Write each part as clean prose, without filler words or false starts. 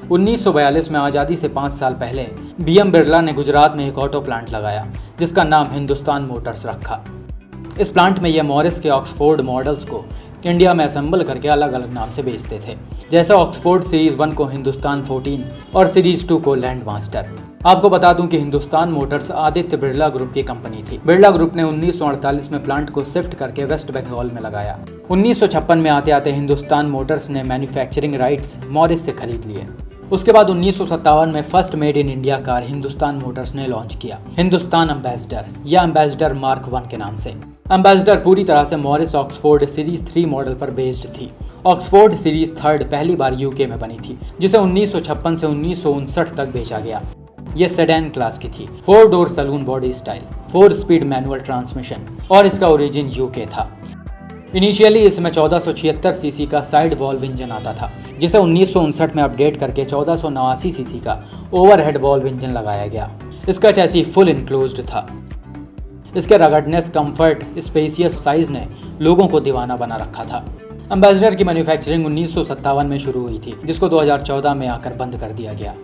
1942 में आज़ादी से 5 साल पहले बीएम बिरला ने गुजरात में एक ऑटो प्लांट लगाया जिसका नाम हिंदुस्तान मोटर्स रखा। इस प्लांट में यह मॉरिस के ऑक्सफोर्ड मॉडल्स को इंडिया में असेंबल करके अलग अलग नाम से बेचते थे, जैसे ऑक्सफोर्ड सीरीज 1 को हिंदुस्तान 14 और सीरीज 2 को लैंड मास्टर। आपको बता दूं कि हिंदुस्तान मोटर्स आदित्य बिरला ग्रुप की कंपनी थी। बिरला ग्रुप ने 1948 में प्लांट को शिफ्ट करके वेस्ट बंगाल में लगाया। 1956 में आते आते हिंदुस्तान मोटर्स ने मैन्युफैक्चरिंग राइट्स मॉरिस से खरीद लिए। उसके बाद 1957 में first made in India car Hindustan Motors ने लॉन्च किया, हिंदुस्तान एम्बेसडर या एम्बेसडर मार्क 1 के नाम से। एम्बेसडर पूरी तरह से मॉरिस ऑक्सफोर्ड सीरीज 3 मॉडल पर बेस्ड थी। ऑक्सफोर्ड सीरीज 3 पहली बार यूके में बनी थी, जिसे 1956 से 1959 तक बेचा गया। ये सेडान क्लास की थी, 4 door saloon body style, 4 speed manual transmission और इसका ओरिजिन यूके था। इनिशियली इसमें 1476 सीसी का साइड वॉल्व इंजन आता था, जिसे 1959 में अपडेट करके 1489 सीसी का ओवरहेड वॉल्व इंजन लगाया गया। इसका चैसी फुल इनक्लोज्ड था। इसके रगडनेस, कंफर्ट, स्पेसियस साइज ने लोगों को दीवाना बना रखा था। एम्बेसडर की मैन्युफैक्चरिंग 1957 में शुरू हुई थी, जिसको 2014 में आकर बंद कर दिया गया।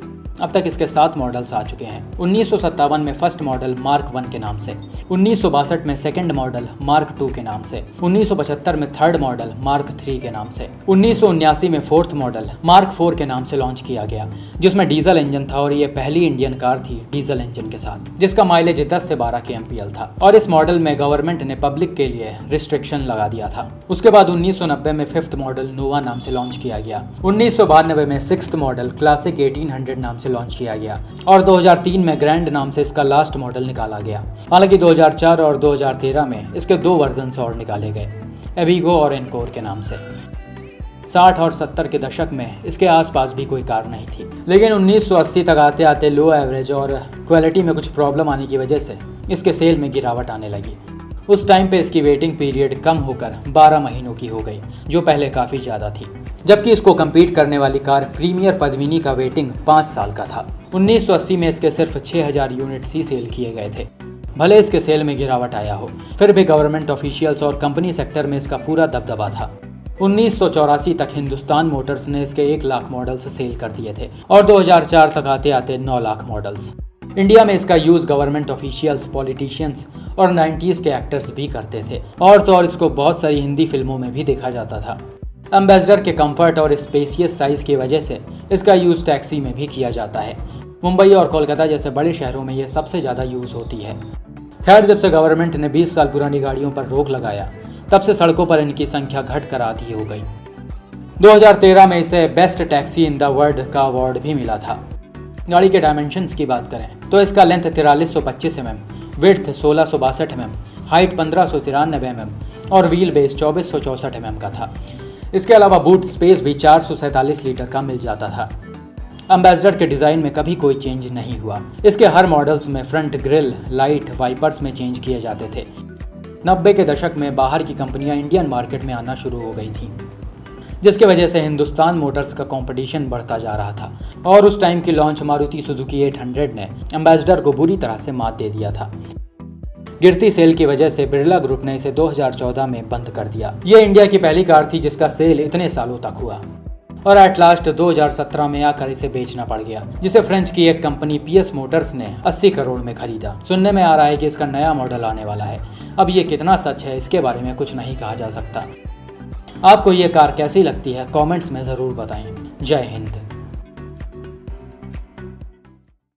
अब तक इसके 7 मॉडल्स आ चुके हैं। 1957 में फर्स्ट मॉडल मार्क 1 के नाम से, 1962 में सेकंड मॉडल मार्क 2 के नाम से, 1975 में थर्ड मॉडल मार्क 3 के नाम से, 1979 में फोर्थ मॉडल मार्क 4 के नाम से लॉन्च किया गया, जिसमें डीजल इंजन था और ये पहली इंडियन कार थी डीजल इंजन के साथ, जिसका माइलेज 10 से 12 kmpl था। और इस मॉडल में गवर्नमेंट ने पब्लिक के लिए रिस्ट्रिक्शन लगा दिया था। उसके बाद 1990 में फिफ्थ मॉडल नोवा नाम से लॉन्च किया गया। 1992 में सिक्स्थ मॉडल क्लासिक 1800 नाम से लॉन्च किया गया और 2003 में ग्रैंड नाम से इसका लास्ट मॉडल निकाला गया। हालांकि 2004 और 2013 में इसके 2 वर्जन्स और निकाले गए, एविगो और एनकोर के नाम से। 60 और 70 के दशक में इसके आसपास भी कोई कार नहीं थी, लेकिन 1980 तक आते आते लो एवरेज और क्वालिटी में कुछ प्रॉब्लम आने की वजह से इसके सेल में गिरावट आने लगी। उस टाइम पे इसकी वेटिंग पीरियड कम होकर 12 महीनों की हो गई, जो पहले काफ़ी ज़्यादा थी। जबकि इसको कम्पीट करने वाली कार प्रीमियर पद्मिनी का वेटिंग 5 साल का था। 1980 में इसके सिर्फ 6000 यूनिट्स ही सेल किए गए थे। भले इसके सेल में गिरावट आया हो, फिर भी गवर्नमेंट ऑफिशियल्स और कंपनी सेक्टर में इसका पूरा दबदबा था। 1984 तक हिंदुस्तान मोटर्स ने इसके 1 लाख मॉडल्स सेल कर दिए थे और 2004 तक आते आते 9 लाख मॉडल्स। इंडिया में इसका यूज़ गवर्नमेंट ऑफिशियल्स, पॉलिटिशियंस और 90s के एक्टर्स भी करते थे और इसको बहुत सारी हिंदी फिल्मों में भी देखा जाता था। एम्बेसडर के कंफर्ट और स्पेसियस साइज की वजह से इसका यूज़ टैक्सी में भी किया जाता है। मुंबई और कोलकाता जैसे बड़े शहरों में यह सबसे ज़्यादा यूज़ होती है। खैर, जब से गवर्नमेंट ने 20 साल पुरानी गाड़ियों पर रोक लगाया, तब से सड़कों पर इनकी संख्या घट कर आधी हो गई। 2013 में इसे best taxi in the world का अवार्ड भी मिला था। गाड़ी के डायमेंशंस की बात करें तो इसका length 4325 mm, width 1662 mm, height 1593 mm और व्हील बेस 2464 mm का था। इसके अलावा बूट स्पेस भी 447 लीटर का मिल जाता था। एम्बेसडर के डिज़ाइन में कभी कोई चेंज नहीं हुआ। इसके हर मॉडल्स में फ्रंट ग्रिल, लाइट, वाइपर्स में चेंज किए जाते थे। 90 के दशक में बाहर की कंपनियां इंडियन मार्केट में आना शुरू हो गई थीं, जिसकी वजह से हिंदुस्तान मोटर्स का कंपटीशन बढ़ता जा रहा था और उस टाइम की लॉन्च मारुति सुजुकी 800 ने एम्बेसडर को बुरी तरह से मात दे दिया था। गिरती सेल की वजह से बिरला ग्रुप ने इसे 2014 में बंद कर दिया। ये इंडिया की पहली कार थी जिसका सेल इतने सालों तक हुआ और एट लास्ट 2017 में आकर इसे बेचना पड़ गया, जिसे फ्रेंच की एक कंपनी PS मोटर्स ने 80 करोड़ में खरीदा। सुनने में आ रहा है कि इसका नया मॉडल आने वाला है। अब ये कितना सच है इसके बारे में कुछ नहीं कहा जा सकता। आपको ये कार कैसी लगती है कमेंट्स में ज़रूर बताएं। जय हिंद।